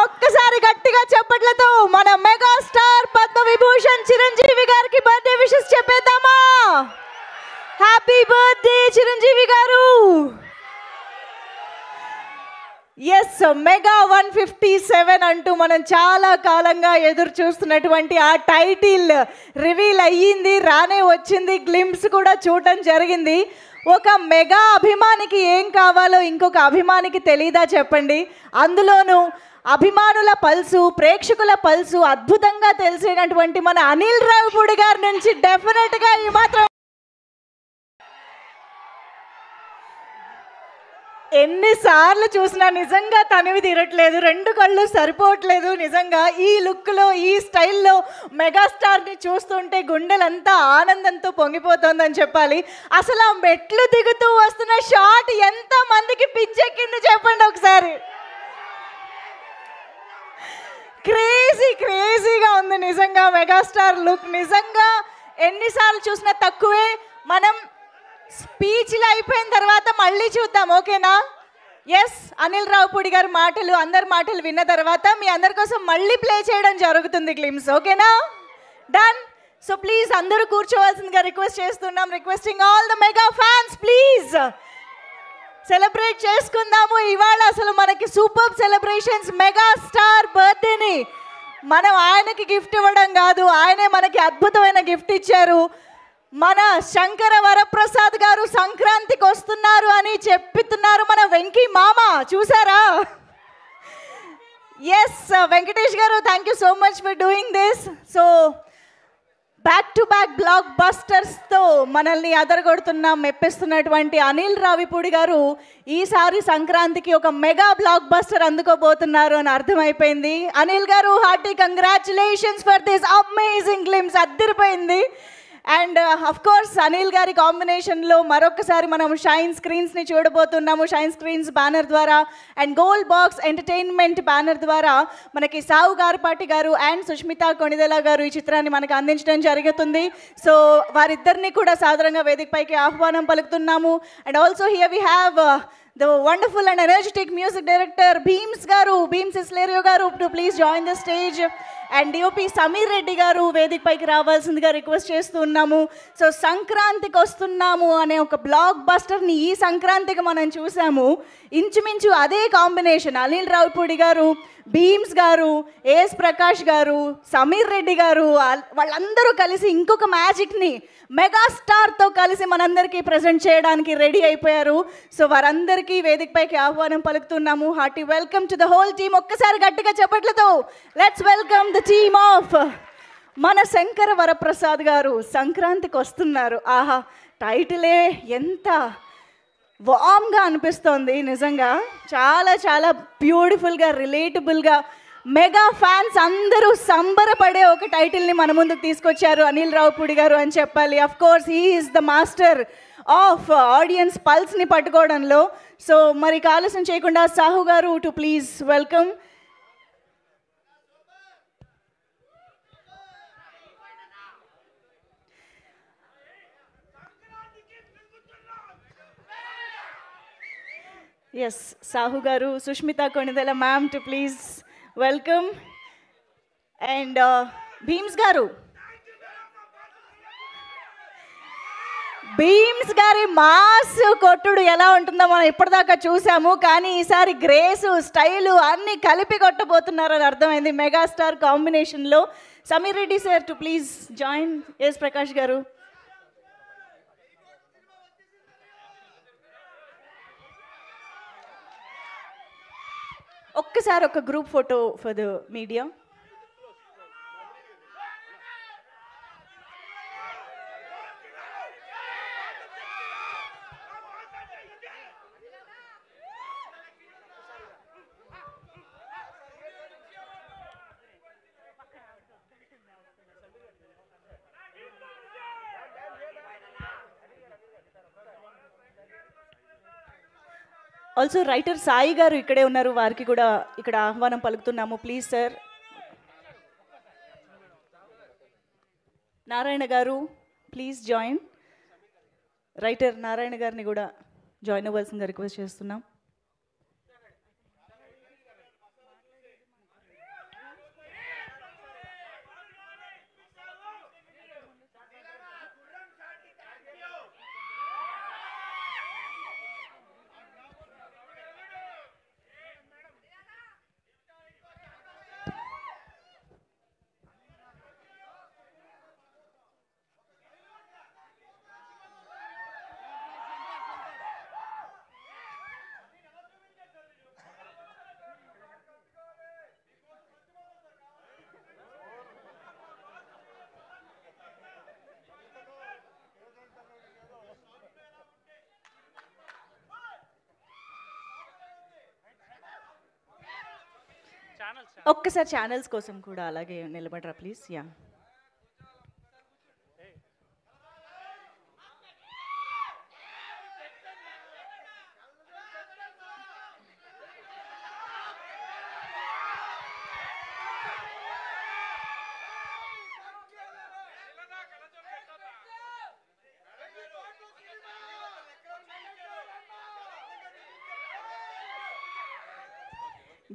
ఒక్కసారి గట్టిగా చెప్పట్లతో మన మెగాస్టార్ పద్మవిభూషణ్ చిరంజీవి గారికి బర్త్డే విషెస్ చెప్పేద్దామా? Happy birthday Chiranjeevi garu. Yes, mega 157 అంటూ మనం చాలా కాలంగా ఎదురు చూస్తున్నటువంటి ఆ టైటిల్ రివీల్ అయ్యింది, రానే వచ్చింది. గ్లింప్స్ కూడా చూడటం జరిగింది. ఒక మెగా అభిమానికి ఏం కావాలో ఇంకొక అభిమానికి తెలీదా చెప్పండి? అందులోనూ అభిమానుల పల్సు, ప్రేక్షకుల పల్సు అద్భుతంగా తెలిసినటువంటి మన అనిల్ రావిపూడి గారి నుంచి డెఫినెట్గా ఈ మాత్రం ఎన్నిసార్లు చూసినా నిజంగా తనివి తీరట్లేదు, రెండు కళ్ళు సరిపోవట్లేదు. నిజంగా ఈ లుక్లో, ఈ స్టైల్లో మెగాస్టార్ని చూస్తుంటే గుండెలంతా ఆనందంతో పొంగిపోతుందని చెప్పాలి. అసలు ఆ మెట్లు దిగుతూ వస్తున్న షాట్ ఎంత మందికి పిచ్చెక్కింది చెప్పండి ఒకసారి. క్రేజీగా ఉంది నిజంగా మెగాస్టార్ లుక్. నిజంగా ఎన్నిసార్లు చూసినా తక్కువే. మనం స్పీచ్లు అయిపోయిన తర్వాత మళ్ళీ చూద్దాం, ఓకేనా? ఎస్, అనిల్ రావిపూడి గారి మాటలు, అందరి మాటలు విన్న తర్వాత మీ అందరి కోసం మళ్ళీ ప్లే చేయడం జరుగుతుంది గ్లిమ్స్, ఓకేనా? డన్. సో ప్లీజ్ అందరూ కూర్చోవాల్సిందిగా రిక్వెస్ట్ చేస్తున్నాం. Requesting all the mega fans, please celebrate చేసుకుందాము ఇవాళ. అసలు మనకి సూపర్ సెలబ్రేషన్స్. మెగాస్టార్ బర్త్డేని మనం ఆయనకి గిఫ్ట్ ఇవ్వడం కాదు, ఆయనే మనకి అద్భుతమైన గిఫ్ట్ ఇచ్చారు. మన శంకర వరప్రసాద్ గారు సంక్రాంతికి వస్తున్నారు అని చెప్తున్నారు మన వెంకీ మామ, చూసారా? Yes Venkatesh garu, thank you so much for doing this. So back to back block బస్టర్స్తో మనల్ని అదరగొడుతున్న మెప్పిస్తున్నటువంటి అనిల్ రావిపూడి గారు ఈసారి సంక్రాంతికి ఒక మెగా బ్లాక్ బస్టర్ అందుకోబోతున్నారు అని అర్థమైపోయింది. Anil garu, hearty congratulations for this amazing glimpse. అద్దరిపోయింది. అండ్ అఫ్ కోర్స్ అనిల్ గారి కాంబినేషన్లో మరొకసారి మనం షైన్ స్క్రీన్స్ని చూడబోతున్నాము. షైన్ స్క్రీన్స్ బ్యానర్ ద్వారా and Gold Box Entertainment banner ద్వారా మనకి సావు గారిపాటి గారు అండ్ సుష్మిత కొణిదెల గారు ఈ చిత్రాన్ని మనకు అందించడం జరుగుతుంది. సో వారిద్దరిని కూడా సాధారణంగా వేదికపైకి ఆహ్వానం పలుకుతున్నాము. And also here we have the wonderful and energetic music director Beams Islerio garu to please join the stage, and DOP Samir Reddy garu vedik paiki రావాల్సిందిగా రిక్వెస్ట్ చేస్తున్నాము. సో సంక్రాంతికి వస్తున్నాము అనే ఒక బ్లాక్ బస్టర్ని ఈ సంక్రాంతికి మనం చూసాము. ఇంచుమించు అదే కాంబినేషన్ అనిల్ రావిపూడి గారు, భీమ్స్ గారు, ఏఎస్ ప్రకాష్ గారు, సమీర్ రెడ్డి గారు వాళ్ళందరూ కలిసి ఇంకొక మ్యాజిక్ని మెగాస్టార్తో కలిసి మనందరికీ ప్రజెంట్ చేయడానికి రెడీ అయిపోయారు. సో వారందరికీ వేదికపైకి ఆహ్వానం పలుకుతున్నాము. Hearty welcome to the whole team. ఒక్కసారి గట్టిగా చెప్పట్లతో let's welcome the team of మన శంకర వరప్రసాద్ గారు. సంక్రాంతికి వస్తున్నారు. ఆహా, టైటిలే ఎంత వామ్గా అనిపిస్తోంది. నిజంగా చాలా చాలా బ్యూటిఫుల్గా, రిలేటబుల్గా మెగా ఫ్యాన్స్ అందరూ సంబరపడే ఒక టైటిల్ని మన ముందుకు తీసుకొచ్చారు అనిల్ రావిపూడి గారు అని చెప్పాలి. Of course he is the master of audience పల్స్ని పట్టుకోవడంలో. సో మరి ఆలస్యం చేయకుండా Sahu garu to please welcome. Yes, Sahu garu, Sushmita Konidela ma'am to please welcome. And Bheems garu, Bheems గారి మాస్ కొట్టుడు ఎలా ఉంటుందో మనం ఇప్పటిదాకా చూసాము. కానీ ఈసారి గ్రేసు, స్టైలు అన్నీ కలిపి కొట్టబోతున్నారని అర్థమైంది మెగాస్టార్ కాంబినేషన్లో. Sameer Reddy sir too please join. S Prakash గారు. ఒక్కసారి ఒక group photo for the media. Also writer Sai గారు ఇక్కడే ఉన్నారు, వారికి కూడా ఇక్కడ ఆహ్వానం పలుకుతున్నాము. Please sir. నారాయణ గారు ప్లీజ్ జాయిన్. రైటర్ నారాయణ గారిని కూడా జాయిన్ అవ్వాల్సిందిగా రిక్వెస్ట్ చేస్తున్నాం. ఒక్కసారి ఛానల్స్ కోసం కూడా అలాగే నిలబడరా ప్లీజ్. యా,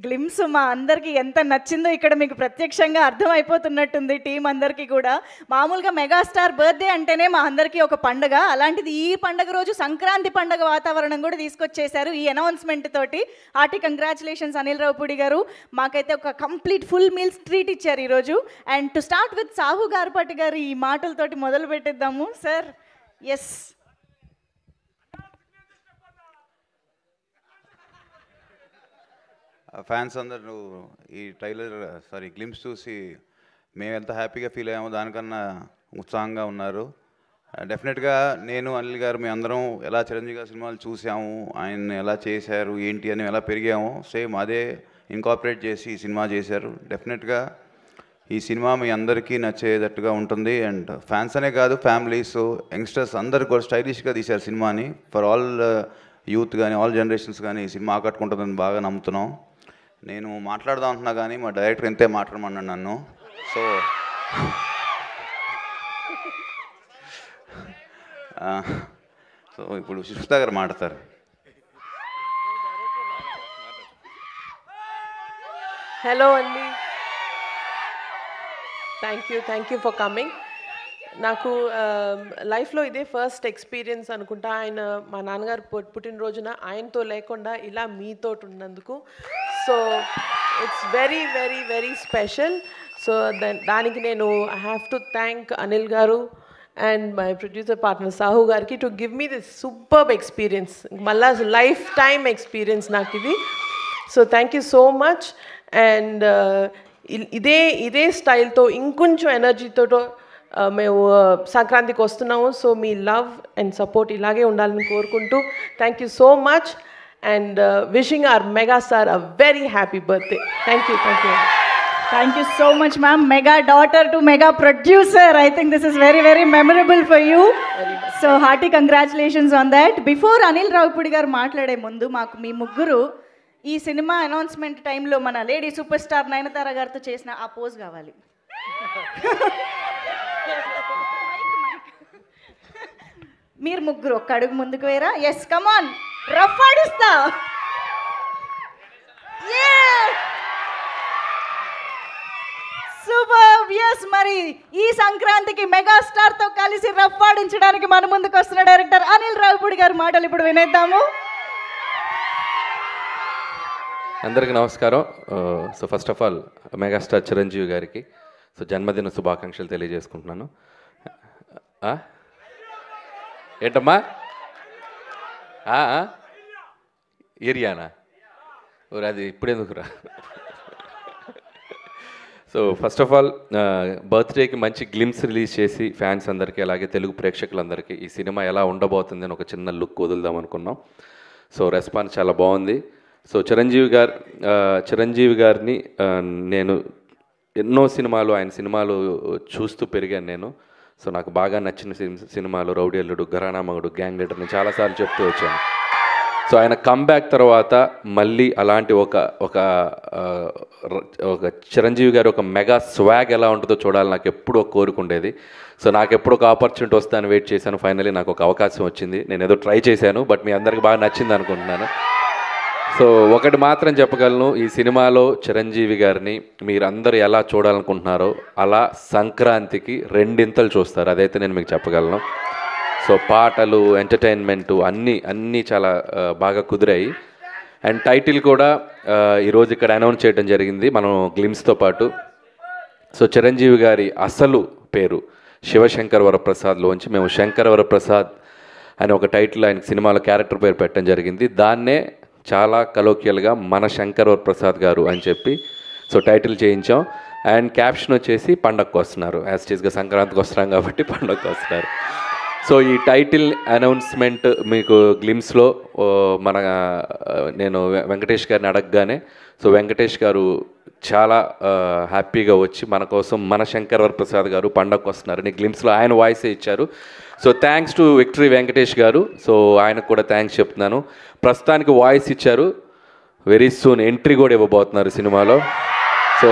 గ్లిమ్స్ మా అందరికీ ఎంత నచ్చిందో ఇక్కడ మీకు ప్రత్యక్షంగా అర్థమైపోతున్నట్టుంది టీం అందరికీ కూడా. మామూలుగా మెగాస్టార్ బర్త్డే అంటేనే మా అందరికీ ఒక పండుగ, అలాంటిది ఈ పండుగ రోజు సంక్రాంతి పండుగ వాతావరణం కూడా తీసుకొచ్చేశారు ఈ అనౌన్స్మెంట్ తోటి. హార్టీ కంగ్రాచులేషన్స్ అనిల్ రావిపూడి గారు, మాకైతే ఒక కంప్లీట్ ఫుల్ మీల్స్ ట్రీట్ ఇచ్చారు ఈరోజు. And to start with Sahu Garapati garu ఈ మాటలతోటి మొదలు పెట్టిద్దాము సార్. ఎస్, ఫ్యాన్స్ అందరూ ఈ గ్లిమ్స్ చూసి మేము ఎంత హ్యాపీగా ఫీల్ అయ్యామో దానికన్నా ఉత్సాహంగా ఉన్నారు. డెఫినెట్గా నేను అనిల్ గారు మీ అందరం ఎలా చిరంజీవి గారి సినిమాలు చూసాము, ఆయన ఎలా చేశారు ఏంటి అని ఎలా పెరిగాము, సేమ్ అదే ఇన్కార్పొరేట్ చేసి ఈ సినిమా చేశారు. డెఫినెట్గా ఈ సినిమా మీ అందరికీ నచ్చేటట్టుగా ఉంటుంది. అండ్ ఫ్యాన్స్ అనే కాదు, ఫ్యామిలీస్, యంగ్స్టర్స్ అందరు కూడా స్టైలిష్గా తీశారు సినిమాని. ఫర్ ఆల్ యూత్ కానీ ఆల్ జనరేషన్స్ కానీ ఈ సినిమా ఆకట్టుకుంటుందని బాగా నమ్ముతున్నాం. నేను మాట్లాడదాం అంటున్నా కానీ మా డైరెక్టర్ ఎంతే మాట్లాడమన్నాను నన్ను. సో ఇప్పుడు సుష్మిత గారు మాట్లాడతారు. హలో అండి, థ్యాంక్ యూ ఫర్ కమింగ్. నాకు లైఫ్లో ఇదే ఫస్ట్ ఎక్స్పీరియన్స్ అనుకుంటా. ఆయన మా నాన్నగారు పుట్టినరోజున ఆయనతో లేకుండా ఇలా మీతో ఉన్నందుకు. So it's very very very special. So దానికి నేను I have to thank Anil garu and my producer partner Sahu గారికి to give me this superb experience. మళ్ళా లైఫ్ టైమ్ ఎక్స్పీరియన్స్ నాకు ఇది. So thank you so much. And ఇదే స్టైల్తో ఇంకొంచెం ఎనర్జీతో మేము సంక్రాంతికి వస్తున్నాము. సో మీ లవ్ అండ్ సపోర్ట్ ఇలాగే ఉండాలని కోరుకుంటూ thank you so much and wishing our megastar a very happy birthday. Thank you. Thank you so much, ma'am. Mega daughter to mega producer. I think this is very, very memorable for you. So hearty congratulations on that. Before Anil Ravipudi garu maatlade mundu, maaku మీ ముగ్గురు ఈ cinema announcement టైంలో మన lady super star Nayanthara గారితో చేసిన ఆ pose కావాలి. మీరు ముగ్గురు ఒక్క అడుగు ముందుకు వేరా. ఎస్, కమాన్, రఫ్ ఆడిస్తా. సూపర్. ఎస్, మరి ఈ సంక్రాంతికి మెగాస్టార్ తో కలిసి రఫ్ ఆడించడానికి మన ముందుకు వస్తున్న డైరెక్టర్ అనిల్ రావిపూడి గారి మాటలు ఇప్పుడు వినేద్దాము. అందరికీ నమస్కారం. So first of all megastar Chiranjeevi గారికి జన్మదిన శుభాకాంక్షలు తెలియజేసుకుంటున్నాను. ఏంటమ్మా ఏరియానా ఊరు అది ఇప్పుడెందుకురా. సో ఫస్ట్ ఆఫ్ ఆల్ బర్త్డేకి మంచి గ్లిమ్స్ రిలీజ్ చేసి ఫ్యాన్స్ అందరికీ అలాగే తెలుగు ప్రేక్షకులందరికీ ఈ సినిమా ఎలా ఉండబోతుంది అని ఒక చిన్న లుక్ వదులుదాం అనుకున్నాం. సో రెస్పాన్స్ చాలా బాగుంది. సో చిరంజీవి గారిని నేను ఎన్నో సినిమాలు ఆయన సినిమాలు చూస్తూ పెరిగాను నేను. సో నాకు బాగా నచ్చిన సినిమాలు రౌడీ అల్లుడు, ఘరానా మగుడు, గ్యాంగ్ లీడర్ నేను చాలాసార్లు చెప్తూ వచ్చాను. సో ఆయన కమ్బ్యాక్ తర్వాత మళ్ళీ అలాంటి ఒక చిరంజీవి గారు ఒక మెగా స్వాగ్ ఎలా ఉంటుందో చూడాలి నాకు ఎప్పుడూ ఒక కోరుకుండేది. సో నాకు ఎప్పుడు ఒక ఆపర్చునిటీ వస్తాను వెయిట్ చేశాను. ఫైనలీ నాకు ఒక అవకాశం వచ్చింది. నేను ఏదో ట్రై చేశాను, బట్ మీ అందరికి బాగా నచ్చింది అనుకుంటున్నాను. సో ఒకటి మాత్రం చెప్పగలను, ఈ సినిమాలో చిరంజీవి గారిని మీరందరూ ఎలా చూడాలనుకుంటున్నారో అలా సంక్రాంతికి రెండింతలు చూస్తారు, అదైతే నేను మీకు చెప్పగలను. సో పాటలు, ఎంటర్టైన్మెంటు అన్నీ చాలా బాగా కుదిరాయి. అండ్ టైటిల్ కూడా ఈరోజు ఇక్కడ అనౌన్స్ చేయడం జరిగింది మనం గ్లిమ్స్తో పాటు. సో చిరంజీవి గారి అసలు పేరు శివశంకర్ వరప్రసాద్లోంచి మేము శంకర్ వరప్రసాద్ అని ఒక టైటిల్ ఆయన సినిమాలో క్యారెక్టర్ పేరు పెట్టడం జరిగింది. దాన్నే చాలా కలోకియల్గా మన శంకర్ వరప్రసాద్ గారు అని చెప్పి సో టైటిల్ చేయించాం. అండ్ క్యాప్షన్ వచ్చేసి పండగకు వస్తున్నారు, యాజ్ టీజ్గా సంక్రాంతికి వస్తున్నాం కాబట్టి పండగకు వస్తున్నారు. సో ఈ టైటిల్ అనౌన్స్మెంట్ మీకు గ్లిమ్స్లో నేను వెంకటేష్ గారిని అడగగానే సో వెంకటేష్ గారు చాలా హ్యాపీగా వచ్చి మన కోసం మన శంకర్ వరప్రసాద్ గారు పండగకు వస్తున్నారని గ్లిమ్స్లో ఆయన వాయిసే ఇచ్చారు. So thanks to victory Venkatesh గారు. సో ఆయనకు కూడా థ్యాంక్స్ చెప్తున్నాను. ప్రస్తుతానికి వాయిస్ ఇచ్చారు, వెరీ సూన్ ఎంట్రీ కూడా ఇవ్వబోతున్నారు సినిమాలో. సో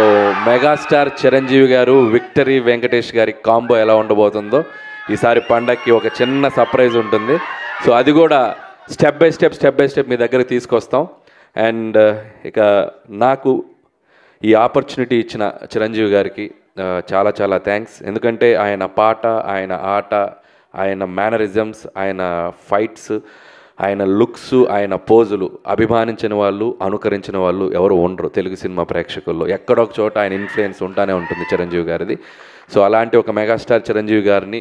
మెగాస్టార్ చిరంజీవి గారు విక్టరీ వెంకటేష్ గారి కాంబో ఎలా ఉండబోతుందో ఈసారి పండగకి ఒక చిన్న సర్ప్రైజ్ ఉంటుంది. సో అది కూడా స్టెప్ బై స్టెప్ మీ దగ్గర తీసుకొస్తాం. అండ్ ఇక నాకు ఈ ఆపర్చునిటీ ఇచ్చిన చిరంజీవి గారికి చాలా చాలా థ్యాంక్స్. ఎందుకంటే ఆయన పాట, ఆయన ఆట, ఆయన మేనరిజమ్స్, ఆయన ఫైట్స్, ఆయన లుక్స్, ఆయన పోజులు అభిమానించిన వాళ్ళు, అనుకరించిన వాళ్ళు ఎవరు ఉండరు తెలుగు సినిమా ప్రేక్షకుల్లో. ఎక్కడొక చోట ఆయన ఇన్ఫ్లుయెన్స్ ఉంటానే ఉంటుంది చిరంజీవి గారిది. సో అలాంటి ఒక మెగాస్టార్ చిరంజీవి గారిని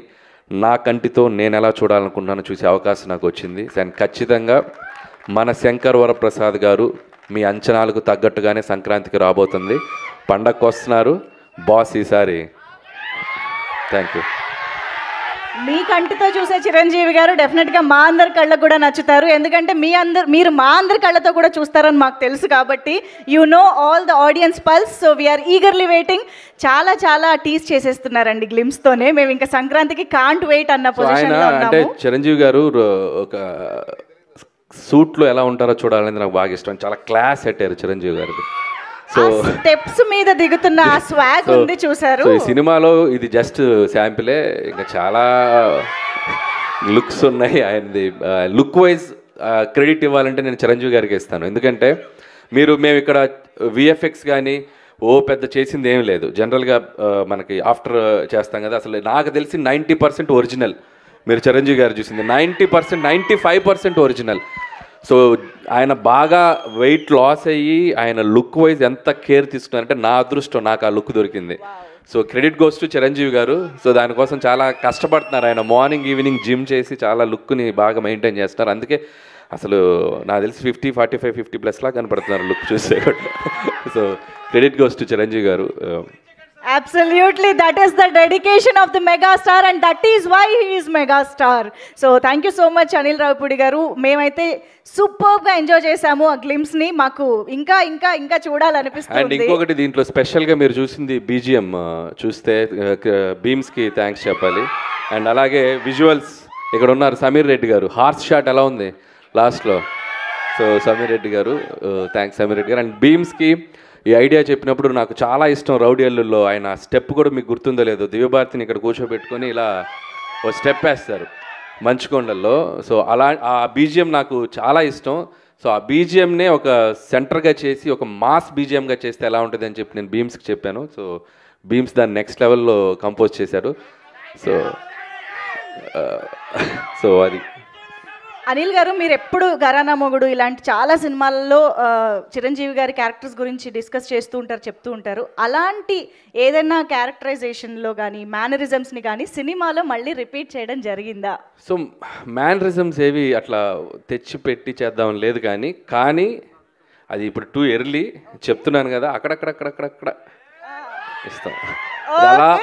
నా కంటితో నేను ఎలా చూడాలనుకుంటున్నానో చూసే అవకాశం నాకు వచ్చింది. అండ్ ఖచ్చితంగా మన శంకర్ వరప్రసాద్ గారు మీ అంచనాలకు తగ్గట్టుగానే సంక్రాంతికి రాబోతుంది. పండగకు వస్తున్నారు బాస్ ఈసారి. Thank you. మీ కంటితో చూసే చిరంజీవి గారు డెఫినెట్గా మా అందరి కళ్ళకు కూడా నచ్చుతారు. ఎందుకంటే మీరు మా అందరి కళ్ళతో కూడా చూస్తారని మాకు తెలుసు కాబట్టి you know all the audience pulse. So we're eagerly waiting. చాలా చాలా టీస్ చేసేస్తున్నారండి గ్లిమ్స్తోనే. మేము ఇంకా సంక్రాంతికి కాంట్ వెయిట్ అన్న పొజిషన్లో అంటే ఉన్నాము. చిరంజీవి గారు ఒక సూట్లో ఎలా ఉంటారో చూడాలనేది నాకు బాగా ఇష్టం. చాలా క్లాస్ పెట్టారు చిరంజీవి గారికి. సో స్టెప్స్ మీద దిగుతున్న ఆ స్వాగ్ ఉంది చూసారు. సో ఈ సినిమాలో ఇది జస్ట్ శాంపిలే, ఇంకా చాలా లుక్స్ ఉన్నాయి ఆయనది. లుక్ వైజ్ క్రెడిట్ ఇవ్వాలంటే నేను చిరంజీవి గారికి ఇస్తాను. ఎందుకంటే మేము ఇక్కడ విఎఫ్ఎక్స్ కానీ పెద్ద చేసింది ఏం లేదు. జనరల్గా మనకి ఆఫ్టర్ చేస్తాం కదా, అసలు నాకు తెలిసి 90% ఒరిజినల్. మీరు చిరంజీవి గారు చూసింది 90%, 95% ఒరిజినల్. సో ఆయన బాగా వెయిట్ లాస్ అయ్యి ఆయన లుక్ వైజ్ ఎంత కేర్ తీసుకున్నారంటే నా అదృష్టం, నాకు ఆ లుక్ దొరికింది. So credit goes to Chiranjeevi గారు. సో దానికోసం చాలా కష్టపడుతున్నారు ఆయన. మార్నింగ్ ఈవినింగ్ జిమ్ చేసి చాలా లుక్ని బాగా మెయింటైన్ చేస్తున్నారు. అందుకే అసలు నాకు తెలిసి 50, 45, 50+ లా కనపడుతున్నారు లుక్ చూస్తే. So credit goes to Chiranjeevi గారు. Absolutely, that is the dedication of the megastar and that is why he is megastar. So thank you so much Anil Ravipudi garu. మేమైతే సూపర్ గా ఎంజాయ్ చేసాము ఆ గ్లిమ్స్ ని. మాకు ఇంకా ఇంకా ఇంకా చూడాలనిపిస్తుంది. అండ్ ఇంకొకటి దీంట్లో స్పెషల్గా మీరు చూసింది బీజిఎం చూస్తే బీమ్స్కి థ్యాంక్స్ చెప్పాలి. అండ్ అలాగే విజువల్స్ ఇక్కడ ఉన్నారు సమీర్ రెడ్డి గారు. హార్స్ షాట్ ఎలా ఉంది లాస్ట్లో. సో సమీర్ రెడ్డి గారు థ్యాంక్స్ సమీర్ రెడ్డి గారు. అండ్ బీమ్స్కి ఈ ఐడియా చెప్పినప్పుడు నాకు చాలా ఇష్టం. రౌడీ అల్లుల్లో ఆయన స్టెప్ కూడా మీకు గుర్తుందో లేదో, దివ్యభారతిని ఇక్కడ కూర్చోబెట్టుకొని ఇలా ఓ స్టెప్ వేస్తారు మంచుకొండల్లో. సో అలా ఆ బీజిఎం నాకు చాలా ఇష్టం. సో ఆ బీజిఎంనే ఒక సెంటర్గా చేసి ఒక మాస్ బీజిఎంగా చేస్తే ఎలా ఉంటుంది అని చెప్పి నేను బీమ్స్కి చెప్పాను. సో బీమ్స్ దాన్ని నెక్స్ట్ లెవెల్లో కంపోజ్ చేశారు. సో అది అనిల్ గారు, మీరు ఎప్పుడు ఘరానా మొగుడు ఇలాంటి చాలా సినిమాల్లో చిరంజీవి గారి క్యారెక్టర్స్ గురించి డిస్కస్ చేస్తూ ఉంటారు, చెప్తూ ఉంటారు. అలాంటి ఏదైనా క్యారెక్టరైజేషన్లో కానీ మేనరిజమ్స్ని కానీ సినిమాలో మళ్ళీ రిపీట్ చేయడం జరిగిందా? సో మేనరిజమ్స్ ఏవి అట్లా తెచ్చి పెట్టి చేద్దాం లేదు, కానీ అది ఇప్పుడు టూ ఎర్లీ చెప్తున్నాను కదా, అక్కడక్కడ ఇస్తాం.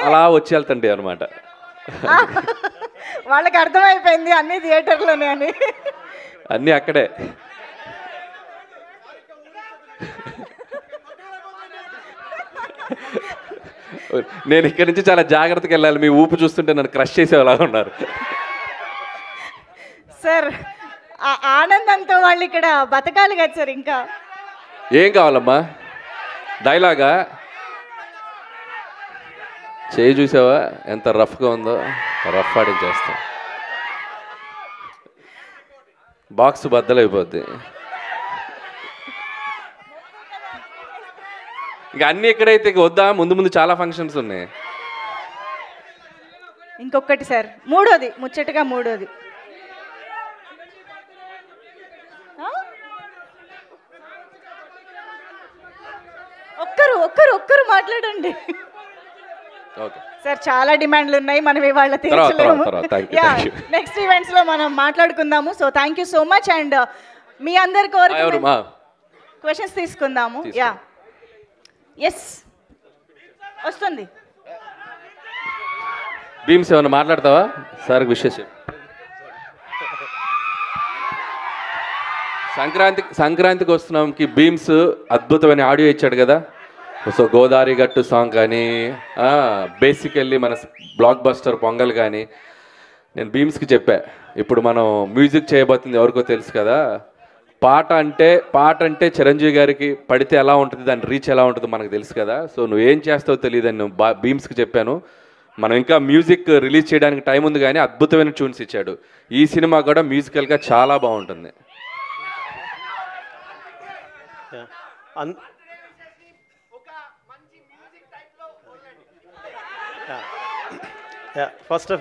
అలా వచ్చి వెళ్తండి అనమాట. వాళ్ళకి అర్థమైపోయింది అన్ని థియేటర్లోనే అని. అన్నీ అక్కడే. నేను ఇక్కడి నుంచి చాలా జాగ్రత్తగా వెళ్ళాలి. మీ ఊపు చూస్తుంటే నన్ను క్రష్ చేసేలా ఉన్నారు సార్. ఆనందంతో వాళ్ళు ఇక్కడ బతకాలి కదా సార్. ఇంకా ఏం కావాలమ్మా? డైలాగా చేయి చూసావా ఎంత రఫ్గా ఉందో? రఫ్ ఆడించేస్తాం, బాక్స్ బద్దలైపోద్ది. ఇక అన్నీ ఎక్కడైతే వద్దా, ముందు చాలా ఫంక్షన్స్ ఉన్నాయి. ఇంకొకటి సార్, మూడోది ముచ్చటగా మూడోది. ఒక్కరు మాట్లాడండి సార్. చాలా డిమాండ్లు ఉన్నాయి, మనం ఇవాళ తీర్చలేము. నెక్స్ట్ ఈవెంట్స్ లో మనం మాట్లాడుకుందాము. So thank you so much. And మీ అందరి కోరిక క్వశ్చన్స్ తీసుకుందాము. యా, ఎస్ వస్తుంది. భీమ్స్ ఏమన్నా మాట్లాడతావా? Sir wishes. సంక్రాంతికి వస్తున్నాంకి భీమ్స్ అద్భుతమైన ఆడియో ఇచ్చాడు కదా. సో గోదావరి గట్టు సాంగ్ కానీ బేసికల్లీ మన బ్లాక్ బస్టర్ పొంగల్ కానీ నేను బీమ్స్కి చెప్పా, ఇప్పుడు మనం మ్యూజిక్ చేయబోతుంది ఎవరికో తెలుసు కదా, పాట అంటే చిరంజీవి గారికి పడితే ఎలా ఉంటుంది, దాని రీచ్ ఎలా ఉంటుందో మనకు తెలుసు కదా. సో నువ్వేం చేస్తావో తెలియదని నేను బీమ్స్కి చెప్పాను. మనం ఇంకా మ్యూజిక్ రిలీజ్ చేయడానికి టైం ఉంది కానీ అద్భుతమైన ట్యూన్స్ ఇచ్చాడు. ఈ సినిమా కూడా మ్యూజికల్గా చాలా బాగుంటుంది. ఫస్ట్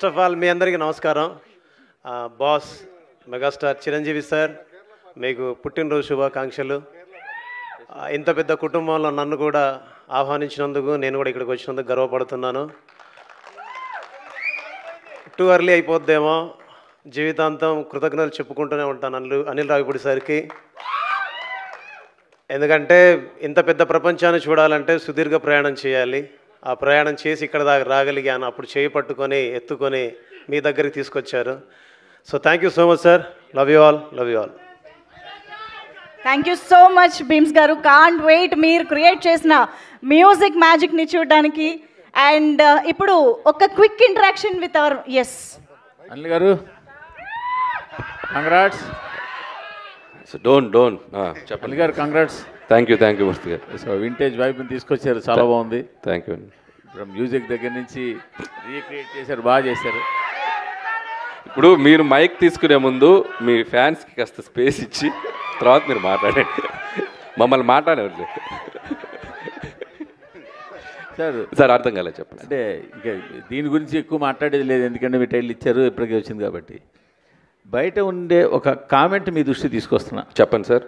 ఆఫ్ ఆల్ మీ అందరికీ నమస్కారం. బాస్ మెగాస్టార్ చిరంజీవి సార్, మీకు పుట్టినరోజు శుభాకాంక్షలు. ఇంత పెద్ద కుటుంబంలో నన్ను కూడా ఆహ్వానించినందుకు, నేను కూడా ఇక్కడికి వచ్చినందుకు గర్వపడుతున్నాను. టూ ఎర్లీ అయిపోద్దేమో, జీవితాంతం కృతజ్ఞతలు చెప్పుకుంటూనే ఉంటాను అనిల్ రావిపూడి సార్కి. ఎందుకంటే ఇంత పెద్ద ప్రపంచాన్ని చూడాలంటే సుదీర్ఘ ప్రయాణం చేయాలి. ఆ ప్రయాణం చేసి ఇక్కడ దాకా రాగలిగాను. అప్పుడు చేయి పట్టుకొని ఎత్తుకొని మీ దగ్గరికి తీసుకొచ్చారు. So thank you so much sir. Love you all. Thank you so much Bheems గారు. కాంట్ వెయిట్ మీరు క్రియేట్ చేసిన మ్యూజిక్ మ్యాజిక్ని చూడడానికి. అండ్ ఇప్పుడు ఒక quick interaction with our Anil గారు, కంగ్రాట్స్. డోంట్ అనిల్ గారు కంగ్రాట్స్. థ్యాంక్ యూ మూర్తి గారు. సో వింటేజ్ వైబ్ని తీసుకొచ్చారు, చాలా బాగుంది. Thank you. ఇప్పుడు మ్యూజిక్ దగ్గర నుంచి రీక్రియేట్ చేశారు, బాగా చేశారు. ఇప్పుడు మీరు మైక్ తీసుకునే ముందు మీ ఫ్యాన్స్కి కాస్త స్పేస్ ఇచ్చి తర్వాత మీరు మాట్లాడండి, మమ్మల్ని మాట్లాడేవారు. సార్ అర్థం కాలేదు, చెప్పండి. అంటే ఇంకా దీని గురించి ఎక్కువ మాట్లాడేది లేదు, ఎందుకంటే మీ టైటిల్ ఇచ్చారు, ఇప్పటికే వచ్చింది కాబట్టి. బయట ఉండే ఒక కామెంట్ మీ దృష్టి తీసుకొస్తున్నా. చెప్పండి సార్.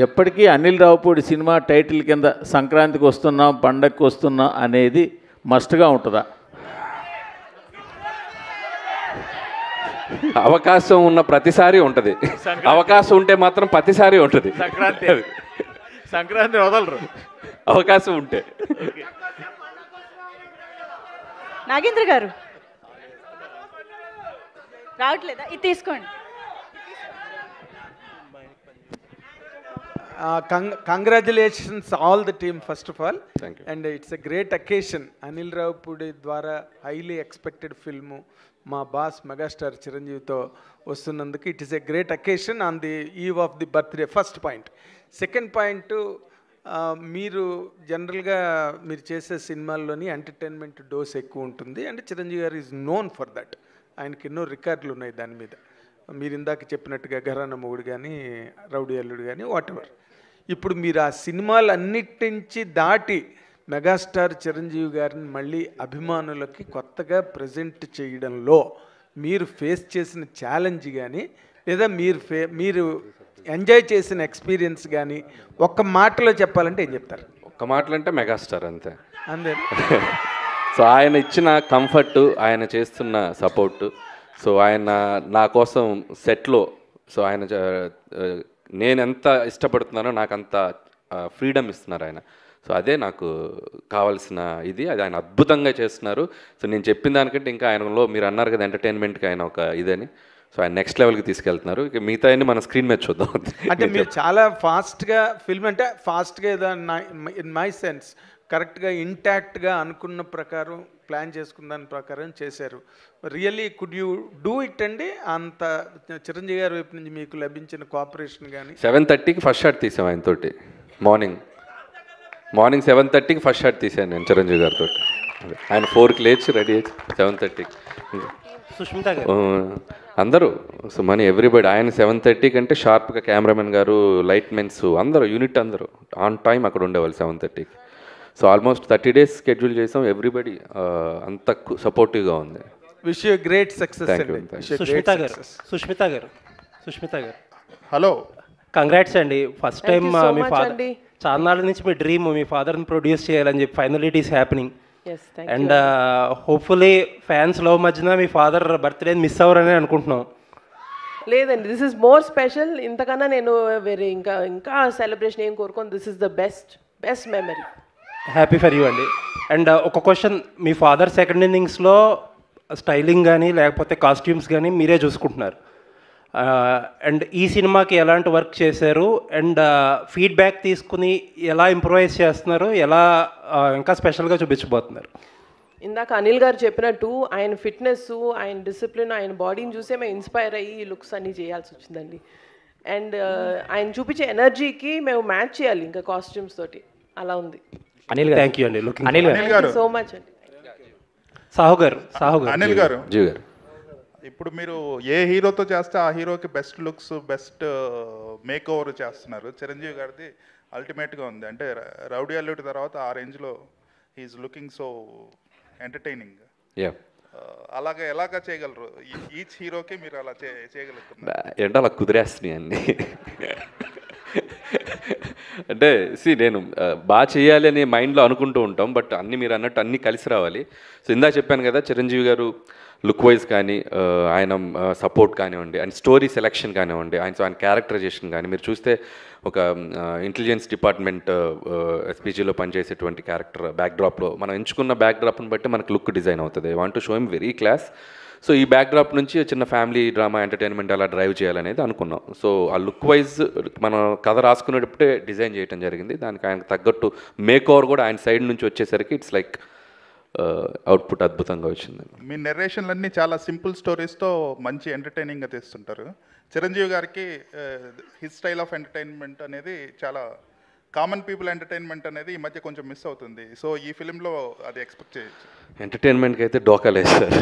ఎప్పటికీ అనిల్ రావిపూడి సినిమా టైటిల్ కింద సంక్రాంతికి వస్తున్నాం, పండగకి వస్తున్నాం అనేది మస్ట్గా ఉంటుందా? అవకాశం ఉన్న ప్రతిసారి ఉంటుంది, అవకాశం ఉంటే మాత్రం ప్రతిసారి ఉంటుంది. సంక్రాంతి వదలరు అవకాశం ఉంటే. నాగేంద్ర గారు రావట్లేదా? ఇది తీసుకోండి. Congratulations all the team first of all. Thank you. And it's a great occasion. Anil Ravipudi ద్వారా highly expected film మా బాస్ మెగాస్టార్ చిరంజీవితో వస్తున్నందుకు it is a great occasion on the eve of the birthday. First point. Second point, మీరు జనరల్గా మీరు చేసే సినిమాల్లోని entertainment dose ఎక్కువ ఉంటుంది. అండ్ చిరంజీవి గారు ఈజ్ నోన్ ఫర్ దట్. ఆయనకి ఎన్నో రికార్డులు ఉన్నాయి దాని మీద. మీరు ఇందాక చెప్పినట్టుగా ఘరానా మొగుడు కానీ, రౌడీ అల్లుడు కానీ, వాట్ ఎవర్. ఇప్పుడు మీరు ఆ సినిమాలు అన్నిటి నుంచి దాటి మెగాస్టార్ చిరంజీవి గారిని మళ్ళీ అభిమానులకి కొత్తగా ప్రజెంట్ చేయడంలో మీరు ఫేస్ చేసిన ఛాలెంజ్ కానీ, లేదా మీరు ఎంజాయ్ చేసిన ఎక్స్పీరియన్స్ కానీ ఒక్క మాటలో చెప్పాలంటే ఏం చెప్తారు? ఒక్క మాటలు అంటే మెగాస్టార్ అంతే. అంతే. సో ఆయన ఇచ్చిన కంఫర్టు, ఆయన చేస్తున్న సపోర్టు, సో ఆయన నా కోసం సెట్లో, సో ఆయన నేను ఎంత ఇష్టపడుతున్నానో నాకు అంత ఫ్రీడమ్ ఇస్తున్నారు ఆయన. సో అదే నాకు కావాల్సిన ఇది. అది ఆయన అద్భుతంగా చేస్తున్నారు. సో నేను చెప్పిన దానికంటే ఇంకా ఆయనలో మీరు అన్నారు కదా ఎంటర్టైన్మెంట్కి ఆయన ఒక ఇదని, సో ఆయన నెక్స్ట్ లెవెల్కి తీసుకెళ్తున్నారు. ఇక మిగతా అన్ని మన స్క్రీన్ మీద చూద్దాం. అంటే మీరు చాలా ఫాస్ట్గా ఫిల్మ్, అంటే ఫాస్ట్గా ఏదో ఇన్ మై సెన్స్ కరెక్ట్గా ఇంటాక్ట్గా అనుకున్న ప్రకారం ప్లాన్ చేసుకున్న దాని ప్రకారం చేశారు. Really could you do it అండి? అంత చిరంజీవి గారి వైపు నుంచి మీకు లభించిన కోఆపరేషన్ కానీ. 7:30కి ఫస్ట్ షాట్ తీసాం ఆయనతోటి. మార్నింగ్ 7:30కి ఫస్ట్ షాట్ తీసాను నేను చిరంజీవి గారితో. ఆయన 4కి లేచి రెడీ అయ్యి 7:30కి సుష్మిత గారు అందరూ, సో మన ఎవ్రీబడి. ఆయన 7:30కి అంటే షార్ప్గా కెమెరామెన్ గారు, లైట్ మెన్స్ అందరూ, యూనిట్ అందరూ ఆన్ టైం అక్కడ ఉండేవాళ్ళు 7:30కి. సో ఆల్మోస్ట్ 30 days స్కెడ్యూల్ చేసాం. ఎవ్రీబడి అంత సపోర్టివ్గా ఉంది. Wish you great success. Sushmita గారు హలో, కంగ్రాట్స్ అండి. ఫస్ట్ టైం మీ ఫాదర్, చాలా నాళ్ళ నుంచి మీ డ్రీమ్ మీ ఫాదర్ని ప్రొడ్యూస్ చేయాలని చెప్పి final it is happening. And hopefully fans love మధ్యన మీ ఫాదర్ బర్త్డే మిస్ అవ్వరని అనుకుంటున్నాం. లేదండి, దిస్ ఇస్ మోర్ స్పెషల్. ఇంతకన్నా నేను వేరే ఇంకా సెలబ్రేషన్ ఏం కోరుకోను. This is the best memory. Happy for you అండి. అండ్ ఒక క్వశ్చన్, మీ ఫాదర్ సెకండ్ ఇన్నింగ్స్లో స్టైలింగ్ కానీ లేకపోతే కాస్ట్యూమ్స్ కానీ మీరే చూసుకుంటున్నారు. అండ్ ఈ సినిమాకి ఎలాంటి వర్క్ చేశారు, అండ్ ఫీడ్బ్యాక్ తీసుకుని ఎలా ఇంప్రూవైజ్ చేస్తున్నారు, ఎలా ఇంకా స్పెషల్గా చూపించబోతున్నారు? ఇందాక అనిల్ గారు చెప్పినట్టు ఆయన ఫిట్నెస్, ఆయన డిసిప్లిన్, ఆయన బాడీని చూసే మేము ఇన్స్పైర్ అయ్యి ఈ లుక్స్ అన్నీ చేయాల్సి వచ్చిందండి. అండ్ ఆయన చూపించే ఎనర్జీకి మేము మ్యాచ్ చేయాలి ఇంకా కాస్ట్యూమ్స్ తోటి, అలా ఉంది. అనిల్ గారు థ్యాంక్ యూ అండి. అనిల్ గారు సో మచ్ అండి. సాహు గారు అనిల్ గారు జీ గారు, ఇప్పుడు మీరు ఏ హీరోతో చేస్తే ఆ హీరోకి best looks, best make over చేస్తున్నారు. చిరంజీవి గారిది అల్టిమేట్గా ఉంది. అంటే రౌడీ అల్లుడి తర్వాత ఆ రేంజ్లో హీఈస్ లుకింగ్ సో ఎంటర్టైనింగ్. అలాగే ఎలాగా చేయగలరు? ఈచ్ హీరోకి మీరు అలా చేయగలుగుతున్నారు ఏంటో అలా కుదిరేస్తున్నాయి అన్నీ. అంటే నేను బాగా చేయాలి అని మైండ్లో అనుకుంటూ ఉంటాం, బట్ అన్నీ మీరు అన్నట్టు అన్నీ కలిసి రావాలి. సో ఇందా చెప్పాను కదా, చిరంజీవి గారు లుక్ వైజ్ కానీ, ఆయన సపోర్ట్ కానివ్వండి, అండ్ స్టోరీ సెలెక్షన్ కానివ్వండి, ఆయన క్యారెక్టరైజేషన్ కానీ మీరు చూస్తే ఒక ఇంటెలిజెన్స్ డిపార్ట్మెంట్ ఎస్పీజీలో పనిచేసేటువంటి క్యారెక్టర్ బ్యాక్డ్రాప్లో మనం ఎంచుకున్న బ్యాక్డ్రాప్ని బట్టి మనకు లుక్ డిజైన్ అవుతుంది. I want to show him very class. So ఈ బ్యాక్డ్రాప్ నుంచి చిన్న ఫ్యామిలీ డ్రామా ఎంటర్టైన్మెంట్ అలా డ్రైవ్ చేయాలనేది అనుకున్నాం. సో ఆ లుక్ వైజ్ మనం కథ రాసుకునేటప్పుడే డిజైన్ చేయడం జరిగింది. దానికి ఆయనకు తగ్గట్టు మేక్ ఓవర్ కూడా ఆయన సైడ్ నుంచి వచ్చేసరికి ఇట్స్ లైక్ అవుట్పుట్ అద్భుతంగా వచ్చింది. మీ నెరేషన్లన్నీ చాలా సింపుల్ స్టోరీస్తో మంచి ఎంటర్టైనింగ్గా తీస్తుంటారు. చిరంజీవి గారికి హిస్ స్టైల్ ఆఫ్ ఎంటర్టైన్మెంట్ అనేది చాలా కామన్ పీపుల్ ఎంటర్టైన్మెంట్ అనేది ఈ మధ్య కొంచెం మిస్ అవుతుంది. సో ఈ ఫిలింలో అది ఎక్స్పెక్ట్ చేయొచ్చు. ఎంటర్టైన్మెంట్కి అయితే డోకా లేదు సార్,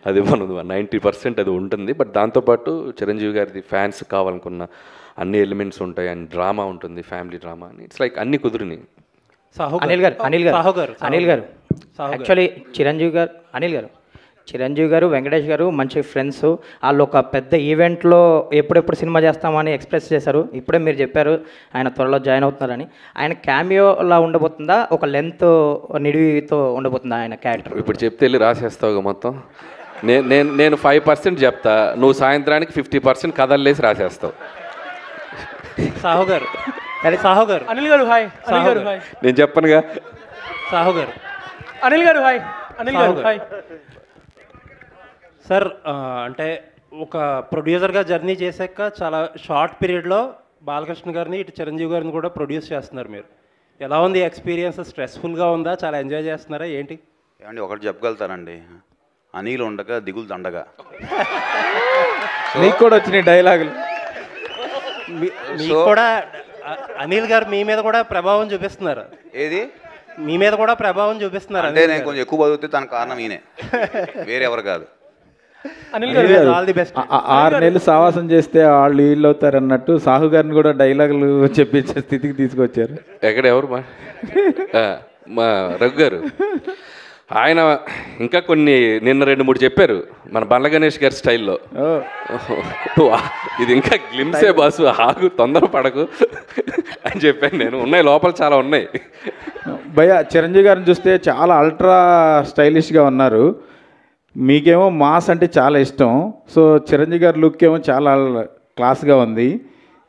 అది మనం 90% అది ఉంటుంది. బట్ దాంతోపాటు చిరంజీవి గారిది ఫ్యాన్స్ కావాలనుకున్న అన్ని ఎలిమెంట్స్ ఉంటాయి, అండ్ డ్రామా ఉంటుంది, ఫ్యామిలీ డ్రామా అని. ఇట్స్ లైక్ అన్ని కుదిరినాయి. అనిల్ గారు యాక్చువల్లీ చిరంజీవి గారు వెంకటేష్ గారు మంచి ఫ్రెండ్స్. వాళ్ళు ఒక పెద్ద ఈవెంట్లో ఎప్పుడెప్పుడు సినిమా చేస్తామని ఎక్స్ప్రెస్ చేశారు. ఇప్పుడే మీరు చెప్పారు ఆయన త్వరలో జాయిన్ అవుతున్నారని. ఆయన క్యామియోలా ఉండబోతుందా, ఒక లెంత్ నిడివితో ఉండబోతుందా ఆయన క్యారెక్టర్? ఇప్పుడు చెప్తే వెళ్ళి రాసేస్తావుగా మొత్తం. నేను 5% చెప్తా, నువ్వు సాయంత్రానికి 50% కథల్లేసి రాసేస్తావు. సాహు గారు అనిల్ గారు హాయ్. అనిల్ గారు హాయ్. నేను చెప్పనుగా. సాహు గారు అనిల్ గారు హాయ్. అనిల్ గారు హాయ్. సార్, అంటే ఒక ప్రొడ్యూసర్గా జర్నీ చేశాక చాలా షార్ట్ పీరియడ్లో బాలకృష్ణ గారిని, ఇటు చిరంజీవి గారిని కూడా ప్రొడ్యూస్ చేస్తున్నారు మీరు. ఎలా ఉంది ఎక్స్పీరియన్స్? స్ట్రెస్ఫుల్గా ఉందా, చాలా ఎంజాయ్ చేస్తున్నారా ఏంటి? ఏమండి ఒకటి చెప్పగలుగుతానండి, అనిల్ ఉండగా దిగులు దండగా. మీకు కూడా వచ్చినాయి డైలాగులు. మీకు కూడా అనిల్ గారు మీ మీద కూడా ప్రభావం చూపిస్తున్నారు. ఏది మీ మీద కూడా ప్రభావం చూపిస్తున్నారు అంటే నేను కొంచెం ఎక్కువ బతుకుతే తన కారణం ఈయనే, వేరే ఎవరు కాదు. అనిల్ గారు ఆల్ ది బెస్ట్. 6 నెలలు సావాసం చేస్తే వాళ్ళు వీళ్ళు అవుతారు అన్నట్టు సాహు గారిని కూడా డైలాగులు చెప్పించే స్థితికి తీసుకొచ్చారు. ఎక్కడ ఎవరు మా రఘు గారు, ఆయన ఇంకా కొన్ని నిన్న 2-3 చెప్పారు మన బండ్ల గణేష్ గారి స్టైల్లో. ఇది ఇంకా గ్లిమ్సే బాసు, ఆగు తొందర పడకు అని చెప్పాను నేను. ఉన్నాయి లోపల చాలా ఉన్నాయి. భయ్య చిరంజీవి గారిని చూస్తే చాలా అల్ట్రా స్టైలిష్గా ఉన్నారు. మీకేమో మాస్ అంటే చాలా ఇష్టం. సో చిరంజీవి గారి లుక్ ఏమో చాలా క్లాస్గా ఉంది.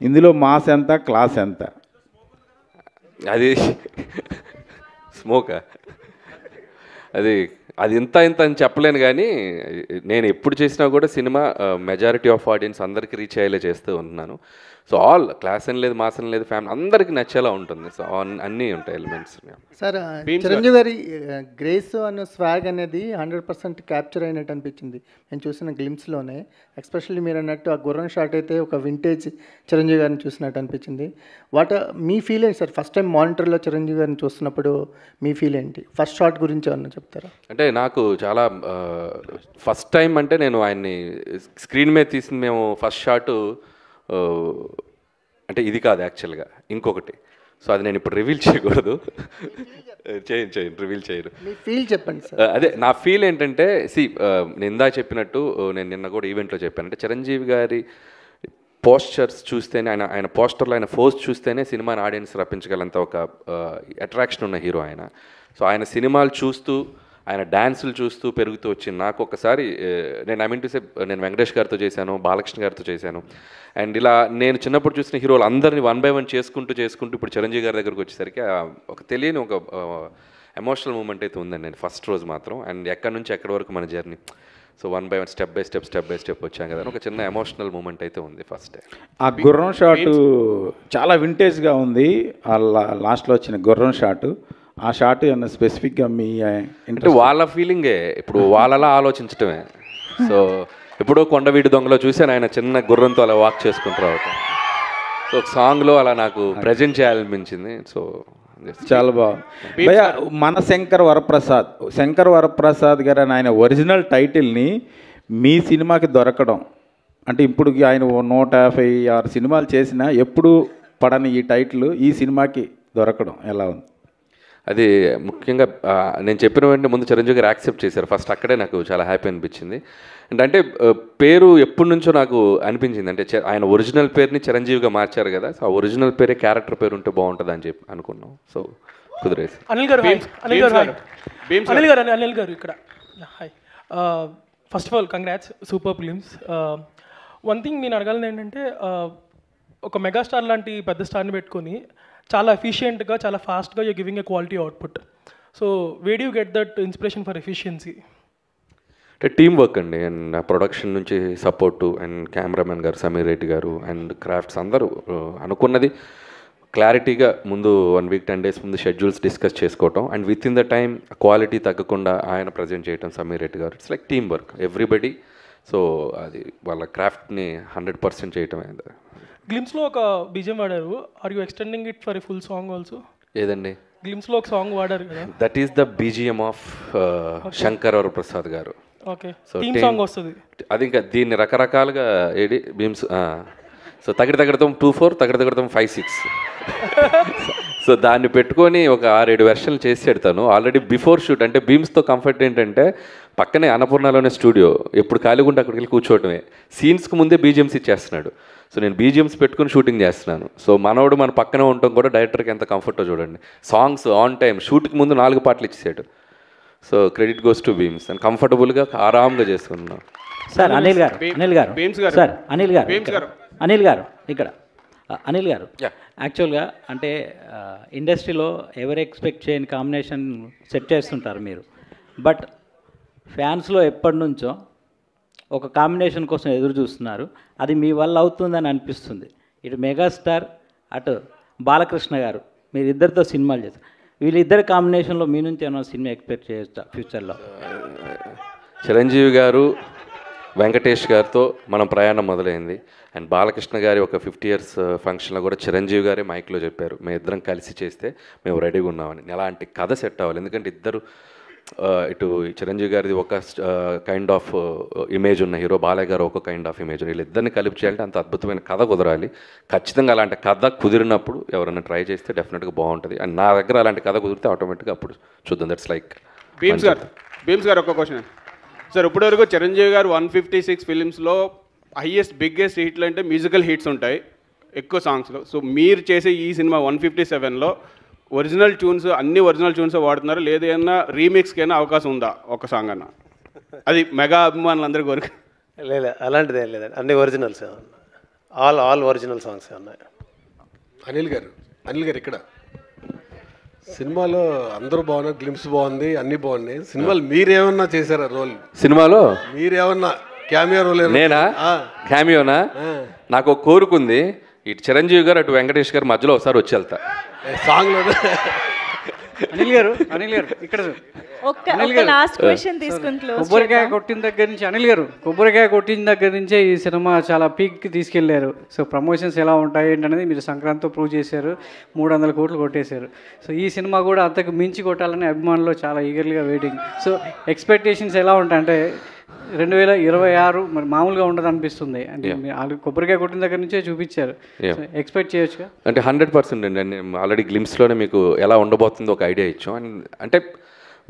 ఇందులో మాస్ ఎంత, క్లాస్ ఎంత? అది స్మోకా, అది ఇంత అని చెప్పలేను. కానీ నేను ఎప్పుడు చేసినా కూడా సినిమా మెజారిటీ ఆఫ్ ఆడియన్స్ అందరికీ రీచ్ అయ్యేలా చేస్తూ ఉంటున్నాను. సో ఆల్ క్లాస్ అని లేదు, మాస్ అని లేదు, ఫ్యామిలీ అందరికీ నచ్చేలా ఉంటుంది. సో అన్నీ ఉంటాయి ఎలిమెంట్స్. సార్ చిరంజీవి గారి గ్రేస్ అన్న స్వాగ్ అనేది 100% క్యాప్చర్ అయినట్టు అనిపించింది నేను చూసిన గ్లిమ్స్లోనే. ఎస్పెషల్లీ మీరు అన్నట్టు ఆ గుర్రం షాట్ అయితే ఒక వింటేజ్ చిరంజీవి గారిని చూసినట్టు అనిపించింది. మీ ఫీల్ ఏంటి సార్? ఫస్ట్ టైం మానిటర్లో చిరంజీవి గారిని చూస్తున్నప్పుడు మీ ఫీల్ ఏంటి? ఫస్ట్ షాట్ గురించి ఏమన్నా చెప్తారా? అంటే నాకు చాలా ఫస్ట్ టైం అంటే నేను ఆయన్ని స్క్రీన్ మీద తీసింది. మేము ఫస్ట్ షాటు అంటే ఇది కాదు యాక్చువల్గా, ఇంకొకటి. సో అది నేను ఇప్పుడు రివీల్ చేయకూడదు. చేయను రివీల్ చేయను. ఫీల్ చెప్పండి సార్. అదే నా ఫీల్ ఏంటంటే, నేను ఇందా చెప్పినట్టు, నేను నిన్న కూడా ఈవెంట్లో చెప్పాను. అంటే చిరంజీవి గారి పోస్చర్స్ చూస్తేనే, ఆయన పోస్టర్లో ఆయన ఫోజ్ చూస్తేనే సినిమాని ఆడియన్స్ రప్పించగలంత ఒక అట్రాక్షన్ ఉన్న హీరో ఆయన. సో ఆయన సినిమాలు చూస్తూ, ఆయన డ్యాన్సులు చూస్తూ పెరుగుతూ వచ్చింది. నాకు ఒకసారి నేను వెంకటేష్ గారితో చేశాను, బాలకృష్ణ గారితో చేశాను. అండ్ ఇలా నేను చిన్నప్పుడు చూసిన హీరోలు అందరినీ 1 by 1 చేసుకుంటూ ఇప్పుడు చిరంజీవి గారి దగ్గరకు వచ్చేసరికి ఒక తెలియని ఒక ఎమోషనల్ మూమెంట్ అయితే ఉందండి నేను ఫస్ట్ రోజు మాత్రం. అండ్ ఎక్కడి నుంచి ఎక్కడి వరకు మన journey. So one by one step by step వచ్చాం కదా ఒక చిన్న ఎమోషనల్ మూమెంట్ అయితే ఉంది ఫస్ట్. ఆ గుర్రం షాట్ చాలా వింటేజ్గా ఉంది. ఆ లాస్ట్లో వచ్చిన గుర్రం షాట్, ఆ షాట్ ఏమన్నా స్పెసిఫిక్గా మీ అంటే వాళ్ళ ఫీలింగే, ఇప్పుడు వాళ్ళలా ఆలోచించటమే. సో ఇప్పుడు కొండవీటి దొంగలో చూసాను ఆయన చిన్న గుర్రంతో అలా వాక్ చేసుకుంటూ రావటం. సో సాంగ్లో అలా నాకు ప్రజెంట్ చేయాలనిపించింది. సో చాలా బాగుంది భయ్యా. మన శంకర్ వరప్రసాద్ గారు ఆయన ఒరిజినల్ టైటిల్ని మీ సినిమాకి దొరకడం అంటే ఇప్పుడు ఆయన 156 సినిమాలు చేసినా ఎప్పుడు పడని ఈ టైటిల్ ఈ సినిమాకి దొరకడం ఎలా ఉంది? అది ముఖ్యంగా నేను చెప్పిన వెంటనే ముందు చిరంజీవి గారు యాక్సెప్ట్ చేశారు ఫస్ట్. అక్కడే నాకు చాలా హ్యాపీ అనిపించింది. అంటే పేరు ఎప్పటి నుంచో నాకు అనిపించింది, అంటే ఆయన ఒరిజినల్ పేరుని చిరంజీవిగా మార్చారు కదా, సో ఆ ఒరిజినల్ పేరే క్యారెక్టర్ పేరు ఉంటే బాగుంటుంది అని చెప్పి అనుకున్నాం. సో కుదిరేసి. అనిల్ గారు ఇక్కడ hi. First of all congrats, super films. One thing నేను అడగాలని ఏంటంటే ఒక మెగాస్టార్ లాంటి పెద్ద స్టార్ని పెట్టుకొని చాలా ఎఫిషియెంట్గా చాలా ఫాస్ట్గా you giving a quality output. So way do get that inspiration for efficiency? అంటే టీమ్ వర్క్ అండి, అండ్ ప్రొడక్షన్ నుంచి సపోర్టు, అండ్ కెమెరామెన్ గారు సమీర్ రెడ్డి గారు, అండ్ క్రాఫ్ట్స్ అందరూ అనుకున్నది క్లారిటీగా ముందు 1 వీక్ 10 డేస్ ముందు షెడ్యూల్స్ డిస్కస్ చేసుకోవటం, and with in the time quality తగ్గకుండా ఆయన ప్రజెంట్ చేయటం సమీర్ రెడ్డి గారు. It's like team work everybody. So అది వాళ్ళ క్రాఫ్ట్ని 100% చేయటం అయింది. గ్లిమ్స్లో ఒక బీజిఎం వాడారు, are you extending it for a full song also? ఏదండి? గ్లిమ్స్లో ఒక సాంగ్ వాడారు కదా, that is the BGM of Shankar Varaprasad గారు. ఓకే, థీమ్ సాంగ్ వస్తుంది అది. ఇంకా దీన్ని రకరకాలుగా ఏడి బీమ్స్, సో తగ్గడతాం 24, తగ్గడతాం 56. సో దాన్ని పెట్టుకొని ఒక 6-7 వెర్షన్లు చేసి పెడతాను ఆల్రెడీ బిఫోర్ షూట్. అంటే బీమ్స్తో కంఫర్ట్ ఏంటంటే పక్కనే అన్నపూర్ణలోనే స్టూడియో, ఎప్పుడు ఖాళీగా ఉంటే అక్కడికి వెళ్ళి కూర్చోవటమే. సీన్స్కి ముందే బీజిఎమ్స్ ఇచ్చేస్తున్నాడు. సో నేను బీజిఎమ్స్ పెట్టుకుని షూటింగ్ చేస్తున్నాను. సో మనోడు మన పక్కనే ఉండటం కూడా డైరెక్టర్కి ఎంత కంఫర్టో చూడండి. సాంగ్స్ ఆన్ టైం, షూట్కి ముందు 4 పాటలు ఇచ్చేసాడు. So credit goes to Bheems, and కంఫర్టబుల్గా ఆరాంగా చేస్తున్నాం. సార్ అనిల్ గారు సార్ అనిల్ గారు ఇక్కడ అనిల్ గారు యాక్చువల్గా అంటే ఇండస్ట్రీలో ఎవరు ఎక్స్పెక్ట్ చేయని కాంబినేషన్ సెట్ చేస్తుంటారు మీరు, బట్ ఫ్యాన్స్లో ఎప్పటి నుంచో ఒక కాంబినేషన్ కోసం ఎదురు చూస్తున్నారు. అది మీ వల్ల అవుతుందని అనిపిస్తుంది. ఇటు మెగాస్టార్, అటు బాలకృష్ణ గారు, మీరిద్దరితో సినిమాలు చేస్తారు. వీళ్ళిద్దరి కాంబినేషన్లో మీ నుంచి ఏమైనా సినిమా ఎక్స్పెక్ట్ చేయొచ్చా ఫ్యూచర్లో? చిరంజీవి గారు వెంకటేష్ గారితో మనం ప్రయాణం మొదలైంది. అండ్ బాలకృష్ణ గారి ఒక 50 years ఫంక్షన్లో కూడా చిరంజీవి గారే మైక్లో చెప్పారు, మేము ఇద్దరం కలిసి చేస్తే మేము రెడీగా ఉన్నామని. అలాంటి కథ సెట్ అవ్వాలి, ఎందుకంటే ఇద్దరు ఇటు చిరంజీవి గారిది ఒక కైండ్ ఆఫ్ ఇమేజ్ ఉన్న హీరో, బాలయ్య గారు ఒక కైండ్ ఆఫ్ ఇమేజ్, వీళ్ళిద్దరిని కలిపి చేయాలంటే అంత అద్భుతమైన కథ కుదరాలి. ఖచ్చితంగా అలాంటి కథ కుదిరినప్పుడు ఎవరైనా ట్రై చేస్తే డెఫినెట్గా బాగుంటుంది. అండ్ నా దగ్గర అలాంటి కథ కుదిరితే ఆటోమేటిక్గా అప్పుడు చూద్దాం. దట్స్ లైక్ భీమ్స్ గారు ఒక క్వశ్చన్ సార్. ఇప్పటివరకు చిరంజీవి గారు 156 ఫిలిమ్స్లో బిగ్గెస్ట్ హిట్లు అంటే మ్యూజికల్ హిట్స్ ఉంటాయి ఎక్కువ సాంగ్స్లో. సో మీరు చేసే ఈ సినిమా 157లో ఒరిజినల్ ట్యూన్స్, అన్ని ఒరిజినల్ ట్యూన్స్ వాడుతున్నారు, లేదన్నా రీమిక్స్కైనా అవకాశం ఉందా ఒక సాంగ్ అన్న? అది మెగా అభిమానులందరూ కోరిక. లేదు అలాంటిది ఏం లేదండి, అన్ని ఒరిజినల్స్ ఆల్ ఒరిజినల్ సాంగ్స్ ఉన్నాయి. అనిల్ గారు ఇక్కడ సినిమాలో అందరూ బాగున్నారు, గ్లిమ్స్ బాగుంది, అన్నీ బాగున్నాయి. సినిమాలు మీరేమన్నా చేశారా రోల్? సినిమాలో మీరేమన్నా క్యామియో రోల్? నేనా? క్యామియోనా? నాకు ఒక కోరుకుంది, ఇటు చిరంజీవి గారు అటు వెంకటేష్ గారు మధ్యలో ఒకసారి వచ్చి వెళ్తా సాంగ్లో. అనిల్ గారు ఇక్కడ కొబ్బరికాయ కొట్టిన దగ్గర నుంచి కొబ్బరికాయ కొట్టిన దగ్గర నుంచే ఈ సినిమా చాలా పీక్కి తీసుకెళ్లారు. సో ప్రమోషన్స్ ఎలా ఉంటాయి ఏంటనేది మీరు సంక్రాంతితో ప్రూవ్ చేశారు, 300 కోట్లు కొట్టేశారు. సో ఈ సినిమా కూడా అంతకు మించి కొట్టాలని అభిమానులు చాలా ఈగర్లీగా వెయిటింగ్. సో ఎక్స్పెక్టేషన్స్ ఎలా ఉంటాయంటే 2026 మరి మామూలుగా ఉండదు అనిపిస్తుంది. అంటే కొబ్బరికాయ కొట్టిన దగ్గర నుంచే చూపించారు, ఎక్స్పెక్ట్ చేయొచ్చుగా? అంటే 100% అండి. ఆల్రెడీ గ్లిమ్స్లోనే మీకు ఎలా ఉండబోతుందో ఒక ఐడియా ఇచ్చాం. అండ్ అంటే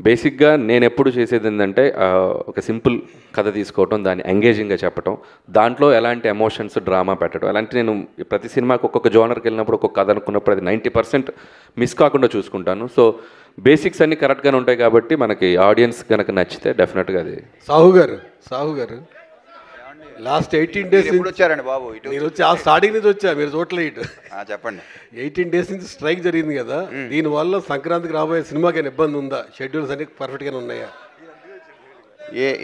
బేసిక్గా నేను ఎప్పుడు చేసేది ఏంటంటే ఒక సింపుల్ కథ తీసుకోవటం, దాన్ని ఎంగేజింగ్గా చెప్పటం, దాంట్లో ఎలాంటి ఎమోషన్స్ డ్రామా పెట్టడం, అలాంటి నేను ప్రతి సినిమాకి ఒక్కొక్క జోనర్కి వెళ్ళినప్పుడు ఒక్కొక్క కథ అనుకున్నప్పుడు అది 90% మిస్ కాకుండా చూసుకుంటాను. సో బేసిక్స్ అన్నీ కరెక్ట్గానే ఉంటాయి కాబట్టి మనకి ఆడియన్స్ కనుక నచ్చితే డెఫినెట్గా అది. సాహు గారు లాస్ట్ 18 days వచ్చారండి బాబు. నేను వచ్చి ఆ స్టార్టింగ్ నుంచి వచ్చా, మీరు చూడలేదు. చెప్పండి. 18 days నుంచి స్ట్రైక్ జరిగింది కదా, దీనివల్ల సంక్రాంతికి రాబోయే సినిమాకి ఇబ్బంది ఉందా? షెడ్యూల్స్ అన్ని పర్ఫెక్ట్గానే ఉన్నాయా?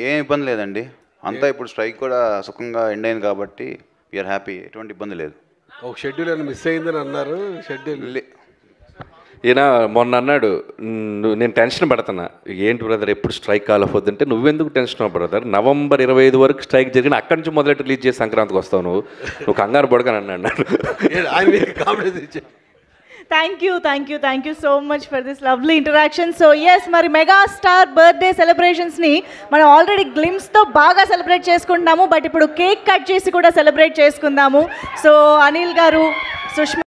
ఏం ఇబ్బంది లేదండి, అంతా ఇప్పుడు స్ట్రైక్ కూడా సుఖంగా ఎండ్ అయింది కాబట్టి వీఆర్ హ్యాపీ, ఎటువంటి ఇబ్బంది లేదు. ఒక షెడ్యూల్ అని మిస్ అయిందని అన్నారు. షెడ్యూల్ ఈయన మొన్న అన్నాడు, నేను టెన్షన్ పడుతున్నా, ఏంటి బ్రదర్ ఎప్పుడు స్ట్రైక్ కాలపోద్దు అంటే, నువ్వెందుకు టెన్షన్ బ్రదర్, November 25 వరకు స్ట్రైక్ జరిగిన అక్కడి నుంచి మొదలెట్టి రిలీజ్ చేసి సంక్రాంతికి వస్తావు, నువ్వు కంగారు పడకని అన్నాడు. Thank you so much for this lovely interaction. So yes, మరి మెగాస్టార్ బర్త్డే సెలబ్రేషన్స్ని మనం ఆల్రెడీ గ్లిమ్స్తో బాగా సెలబ్రేట్ చేసుకుంటున్నాము, బట్ ఇప్పుడు కేక్ కట్ చేసి కూడా సెలబ్రేట్ చేసుకుందాము. సో అనిల్ గారు, సుష్మా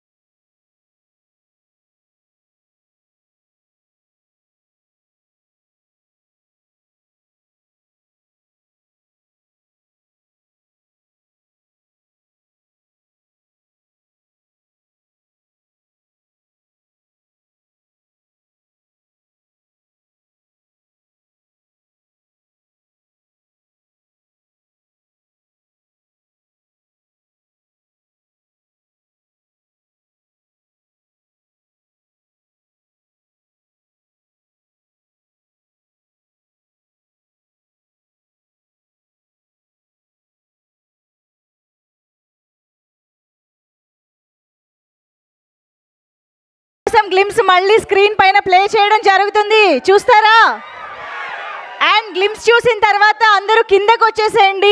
గ్లిమ్స్ మళ్ళీ స్క్రీన్ పైన ప్లే చేయడం జరుగుతుంది, చూస్తారా? అండ్ గ్లిమ్స్ చూసిన తర్వాత అందరూ కిందకు వచ్చేసేయండి.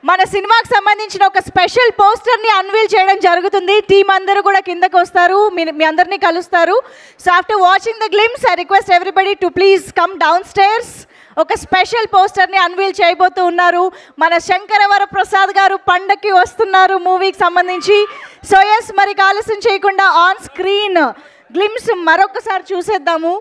మన సినిమాకి సంబంధించిన ఒక స్పెషల్ పోస్టర్ని అన్వీల్ చేయడం జరుగుతుంది. టీం అందరూ కూడా కిందకు వస్తారు, మీ అందరినీ కలుస్తారు. So after watching the glimpse I request everybody to please come down stairs. ఒక స్పెషల్ పోస్టర్ని అన్వీల్ చేయబోతూ ఉన్నారు. మన శంకరవర ప్రసాద్ గారు పండక్కి వస్తున్నారు మూవీకి సంబంధించి. సో ఎస్, మరి ఆలస్యం చేయకుండా ఆన్ స్క్రీన్ గ్లిమ్స్ మరొకసారి చూసేద్దాము.